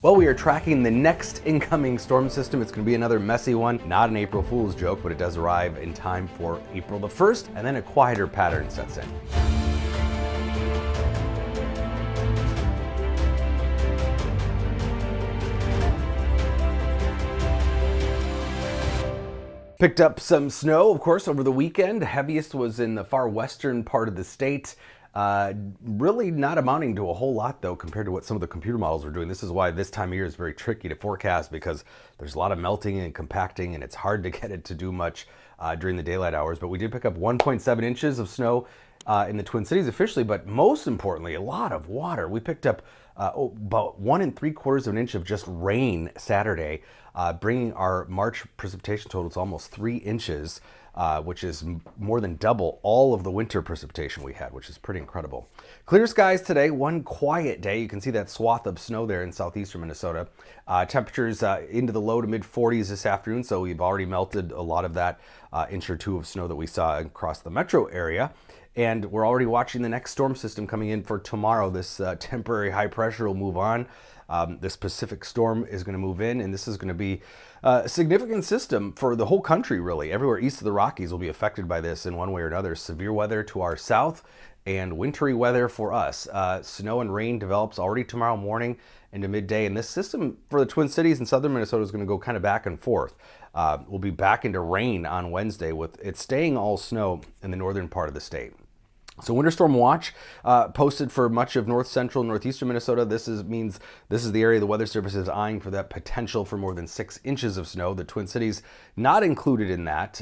Well, we are tracking the next incoming storm system. It's going to be another messy one. Not an April Fool's joke, but it does arrive in time for April the 1st, and then a quieter pattern sets in. Picked up some snow, of course, over the weekend. Heaviest was in the far western part of the state. Really not amounting to a whole lot, though, compared to what some of the computer models are doing. This is why this time of year is very tricky to forecast, because there's a lot of melting and compacting, and it's hard to get it to do much during the daylight hours. But we did pick up 1.7 inches of snow in the Twin Cities officially, but most importantly, a lot of water. We picked up about 1 3/4 inch of just rain Saturday, bringing our March precipitation total to almost 3 inches. Which is more than double all of the winter precipitation we had, which is pretty incredible. Clear skies today, one quiet day. You can see that swath of snow there in southeastern Minnesota. Temperatures into the low to mid 40s this afternoon, so we've already melted a lot of that inch or two of snow that we saw across the metro area. And we're already watching the next storm system coming in for tomorrow. This temporary high pressure will move on. This Pacific storm is going to move in, and this is going to be a significant system for the whole country, really. Everywhere east of the Rockies will be affected by this in one way or another. Severe weather to our south and wintry weather for us. Snow and rain develops already tomorrow morning into midday, and this system for the Twin Cities and southern Minnesota is going to go kind of back and forth. We'll be back into rain on Wednesday, with it staying all snow in the northern part of the state. So winter storm watch posted for much of north central and northeastern Minnesota. Means this is the area the Weather Service is eyeing for that potential for more than 6 inches of snow. The Twin Cities not included in that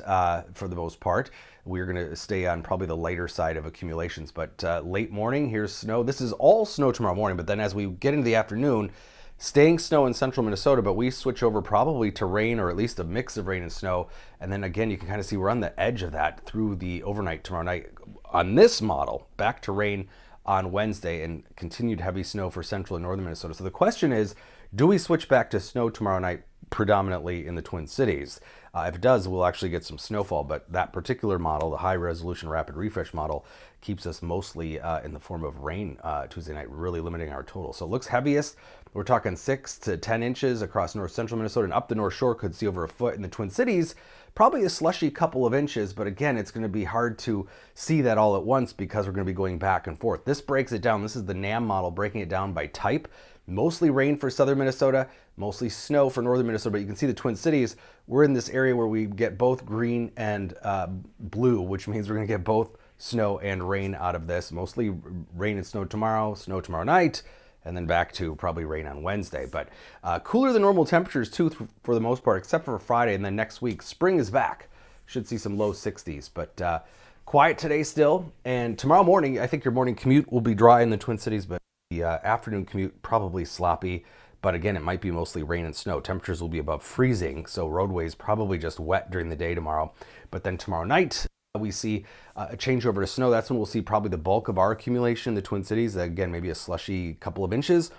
for the most part. We're going to stay on probably the lighter side of accumulations, but late morning, here's snow. This is all snow tomorrow morning, but then as we get into the afternoon, staying snow in central Minnesota, but we switch over probably to rain, or at least a mix of rain and snow. And then again, you can kind of see we're on the edge of that through the overnight tomorrow night. On this model, back to rain on Wednesday and continued heavy snow for central and northern Minnesota. So the question is, do we switch back to snow tomorrow night predominantly in the Twin Cities? If it does, we'll actually get some snowfall, but that particular model, the high resolution rapid refresh model, keeps us mostly in the form of rain Tuesday night, really limiting our total. So it looks heaviest. We're talking 6 to 10 inches across north central Minnesota, and up the North Shore could see over a foot. In the Twin Cities, probably a slushy couple of inches, but again, it's going to be hard to see that all at once because we're going to be going back and forth. This breaks it down. This is the NAM model breaking it down by type. Mostly rain for southern Minnesota, mostly snow for northern Minnesota, but you can see the Twin Cities, we're in this area where we get both green and blue, which means we're going to get both snow and rain out of this. Mostly rain and snow tomorrow night, and then back to probably rain on Wednesday. But cooler than normal temperatures too for the most part, except for Friday, and then next week, spring is back. Should see some low 60s, but quiet today still. And tomorrow morning, I think your morning commute will be dry in the Twin Cities, but the afternoon commute probably sloppy. But again, it might be mostly rain and snow. Temperatures will be above freezing, so roadways probably just wet during the day tomorrow. But then tomorrow night, we see a changeover to snow. That's when we'll see probably the bulk of our accumulation in the Twin Cities. Again, maybe a slushy couple of inches.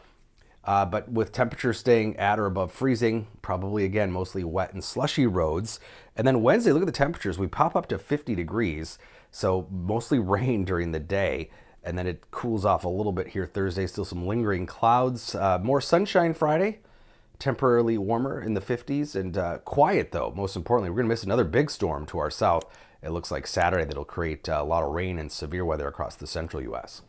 But with temperatures staying at or above freezing, probably again, mostly wet and slushy roads. And then Wednesday, look at the temperatures. We pop up to 50 degrees. So mostly rain during the day. And then it cools off a little bit here Thursday. Still some lingering clouds. More sunshine Friday. Temporarily warmer in the 50s. And quiet though, most importantly. We're going to miss another big storm to our south. It looks like Saturday that'll create a lot of rain and severe weather across the central U.S.